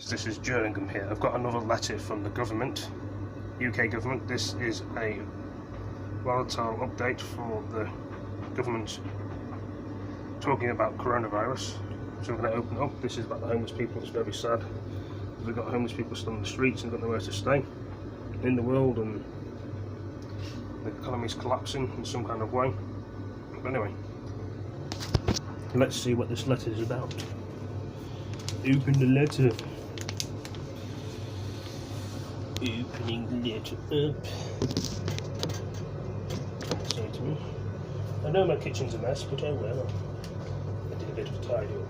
This is Jerningham here. I've got another letter from the government, UK government. This is a volatile update for the government talking about coronavirus. So I'm going to open it up. This is about the homeless people. It's very sad. We've got homeless people still on the streets and got nowhere to stay in the world, and the economy's collapsing in some kind of way. But anyway, let's see what this letter is about. Open the letter. Opening the letter up. Say to me. I know my kitchen's a mess, but oh well. I did a bit of a tidy up.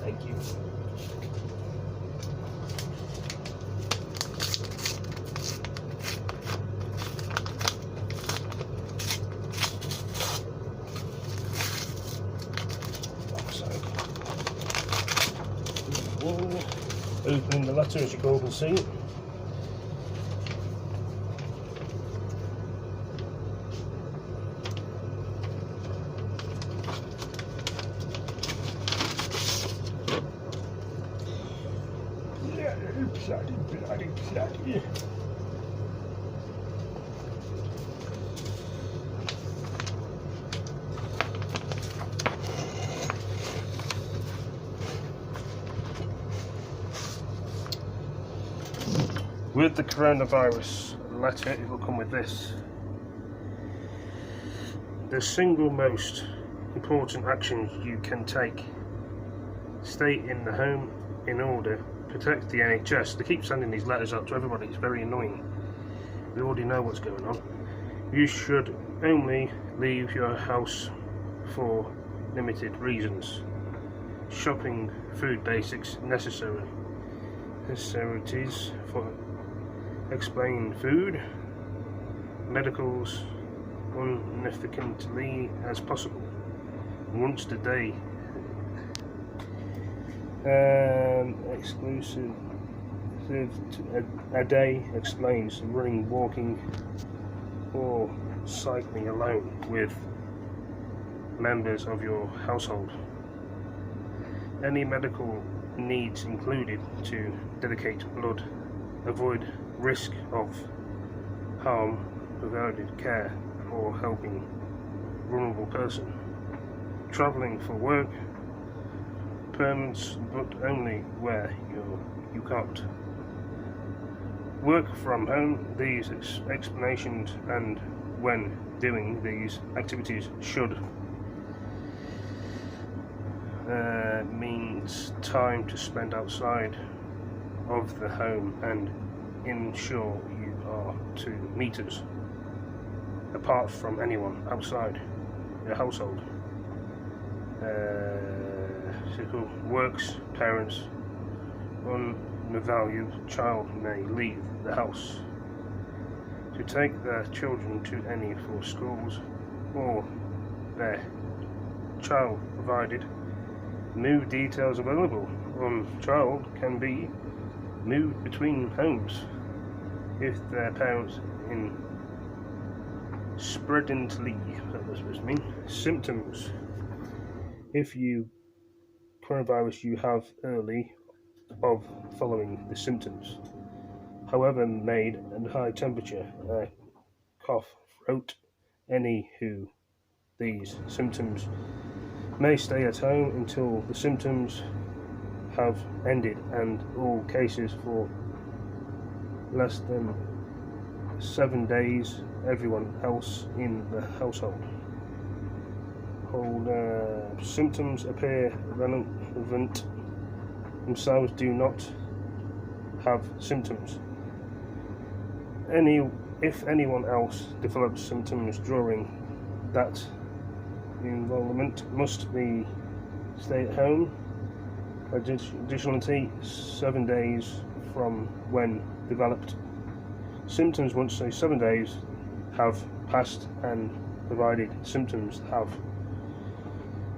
Thank you. Opening the letter, as you can all see. Bloody. With the coronavirus letter, it will come with this. The single most important actions you can take: stay in the home in order to protect the NHS. They keep sending these letters out to everybody. It's very annoying. We already know what's going on. You should only leave your house for limited reasons. Shopping, food basics, necessities for explain food, medicals significantly as possible, once a day. Exclusive a day explains running, walking or cycling alone with members of your household. Any medical needs included to dedicate blood, avoid risk of harm, provided care or helping vulnerable person, travelling for work, permits but only where you can't. Work from home. These explanations and when doing these activities should means time to spend outside of the home and ensure you are 2 meters apart from anyone outside your household. Works, parents, undervalued child may leave the house to take their children to any for schools or their child provided. Move details available on child can be moved between homes if their parents in spreadingly, that was supposed to mean, symptoms. If you coronavirus, you have early of following the symptoms, however mild and high temperature, cough, throat, any who these symptoms may stay at home until the symptoms have ended, and all cases for less than 7 days. Everyone else in the household symptoms appear relevant themselves do not have symptoms. If anyone else develops symptoms during that involvement, must be stay at home. Additionally, 7 days from when developed symptoms. Once say 7 days have passed and provided symptoms have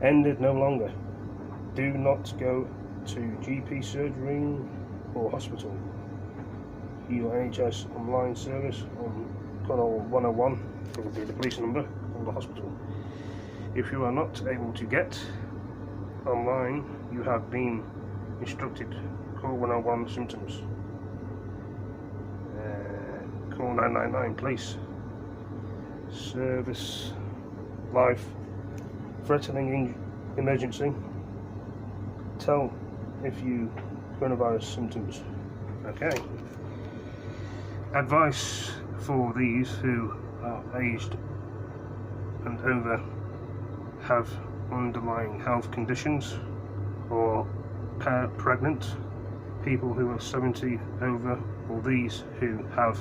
ended no longer, do not go to GP surgery or hospital. Your NHS online service on Call 101, probably the police number, or the hospital. If you are not able to get online, you have been instructed Call 101 symptoms. Call 999 police. Service life threatening emergency. Tell if you coronavirus symptoms. Okay. Advice for these who are aged and over, have underlying health conditions, or pregnant, people who are 70 over, or these who have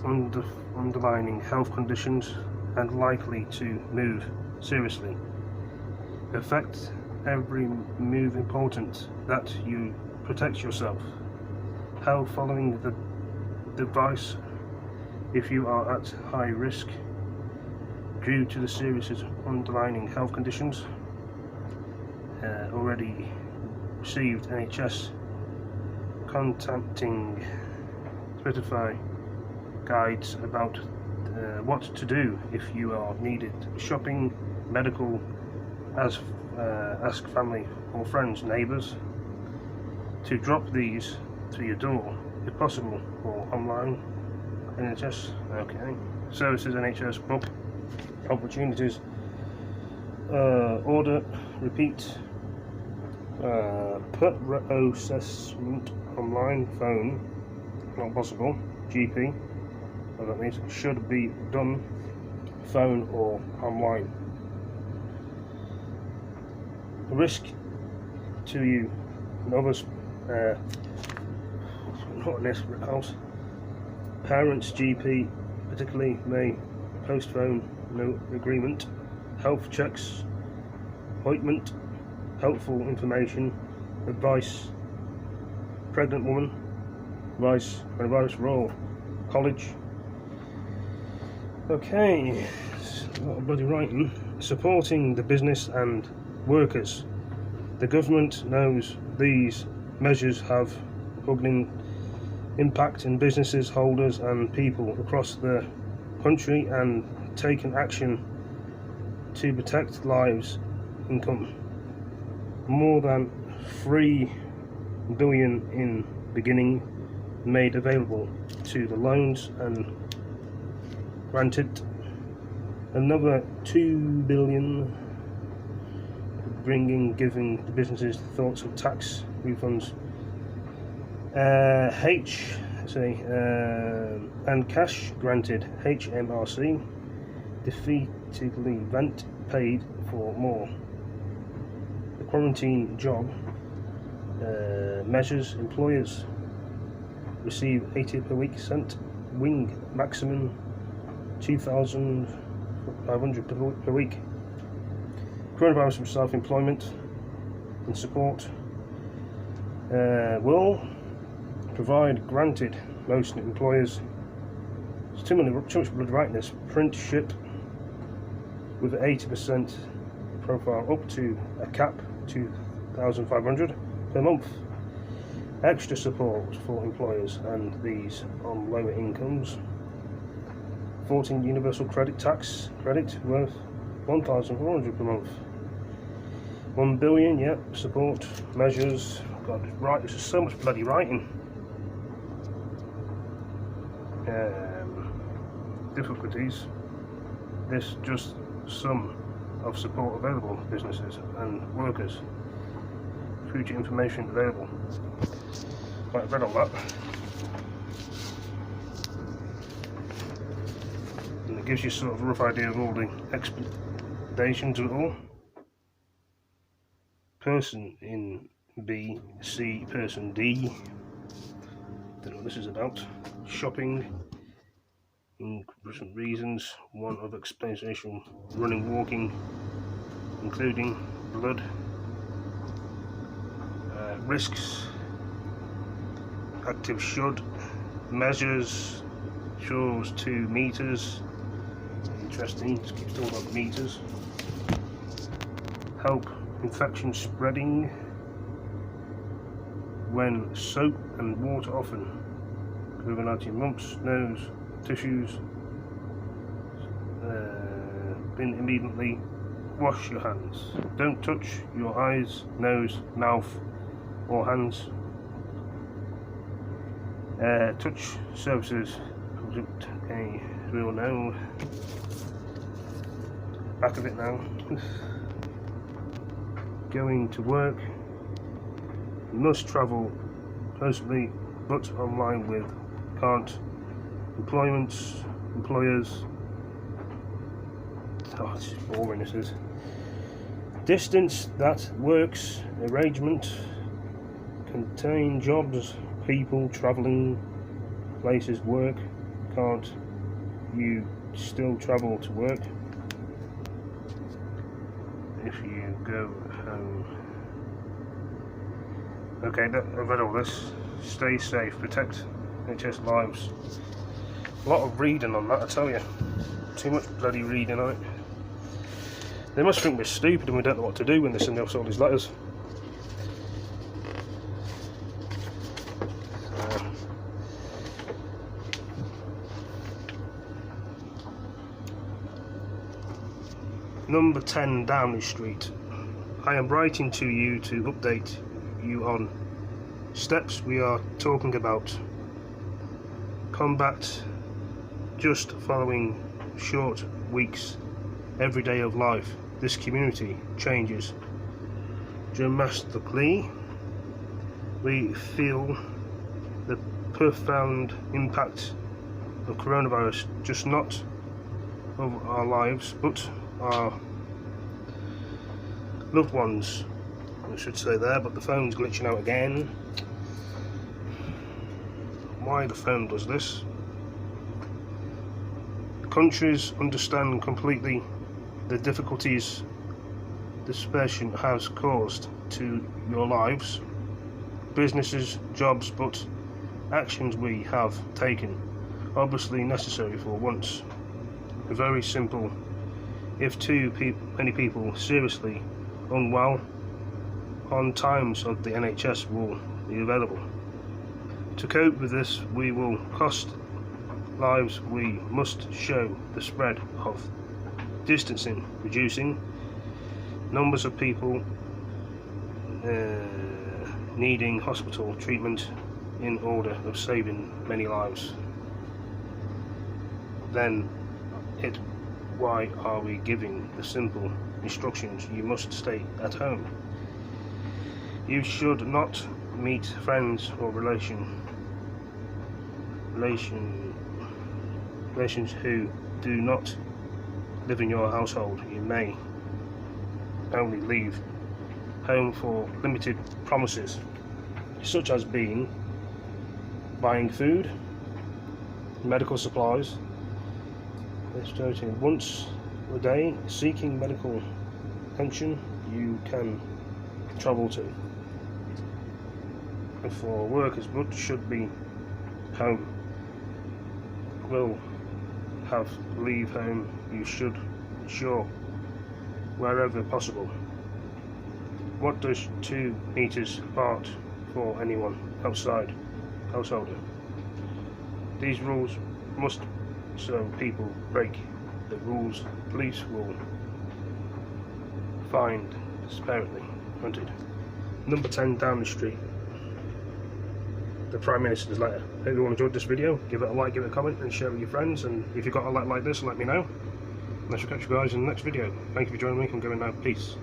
underlying health conditions and likely to move seriously. Affect every move important that you protect yourself. How following the device if you are at high risk due to the serious underlying health conditions. Already received NHS contacting specify guides about what to do if you are needed shopping, medical, ask family or friends, neighbours to drop these to your door if possible, or online. NHS, okay. Services, NHS, book opportunities, order, repeat, put assessment online, phone, not possible, GP, well, that means should be done, phone or online. Risk to you and others, not in this house. Parents, GP, particularly may postpone no agreement. Health checks, appointment, helpful information, advice, pregnant woman, advice, coronavirus for all, college. Okay, a lot of bloody writing. Supporting the business and workers. The government knows these measures have ugly impact in businesses, holders and people across the country, and taken action to protect lives, income. More than 3 billion in beginning made available to the loans and granted another 2 billion giving the businesses thoughts of tax refunds. And cash granted. HMRC defeatedly rent paid for more. The quarantine job measures, employers receive 80 per week cent wing, maximum 2,500 per week. Coronavirus from self-employment and support will provide granted most employers. It's too much blood writing this. Print ship with 80% profile up to a cap 2,500 per month. Extra support for employers and these on lower incomes. 14 universal credit tax credit worth 1,400 per month. 1 billion, yep, support measures. God, right, this is so much bloody writing. Difficulties. This just some of support available to businesses and workers. Future information available. Right, I've read all that. And it gives you sort of a rough idea of all the explanations of it all. Person in B, C, person D. Don't know what this is about. Shopping. In different reasons. One of explanation: running, walking, including blood. Risks. Active should. Measures. Shows 2 meters. Interesting. Just keeps talking about meters. Help infection spreading. When soap and water often. COVID-19 mumps, nose, tissues. Then immediately wash your hands. Don't touch your eyes, nose, mouth all hands. Touch services, okay, we will know. Back of it now. Going to work. You must travel closely but online with can't. Employers. Oh, it's boring, this is. Distance that works. Arrangement. Contain jobs. People travelling places. Work. Can't you still travel to work? If you go home. Okay, I've read all this. Stay safe. Protect NHS lives. A lot of reading on that, I tell you. Too much bloody reading on it. They must think we're stupid and we don't know what to do when they send us all these letters. Number 10 Downing Street. I am writing to you to update you on steps we are talking about. Combat just following short weeks every day of life. This community changes dramatically. We feel the profound impact of coronavirus, just not of our lives, but our loved ones. I should say there, but the phone's glitching out again. Why the phone does this? Countries understand completely the difficulties this patient has caused to your lives, businesses, jobs, but actions we have taken, obviously necessary for once. Very simple. If too many people seriously unwell, on times of the NHS will be available. To cope with this, we will cost lives. We must show the spread of distancing, reducing numbers of people needing hospital treatment in order of saving many lives. Then why are we giving the simple instructions? You must stay at home. You should not meet friends or relations who do not live in your household. You may only leave home for limited promises, such as buying food, medical supplies, once a day, seeking medical attention you can travel to. And for workers, but should be home. Will have leave home. You should ensure wherever possible. What does 2 meters apart for anyone outside householder? These rules must, so people break the rules, police will find apparently hunted. Number 10 Downing Street. The Prime Minister's letter. Hope you all enjoyed this video. Give it a like, give it a comment, and share it with your friends. And if you've got a like this, let me know. And I shall catch you guys in the next video. Thank you for joining me. I'm going now. Peace.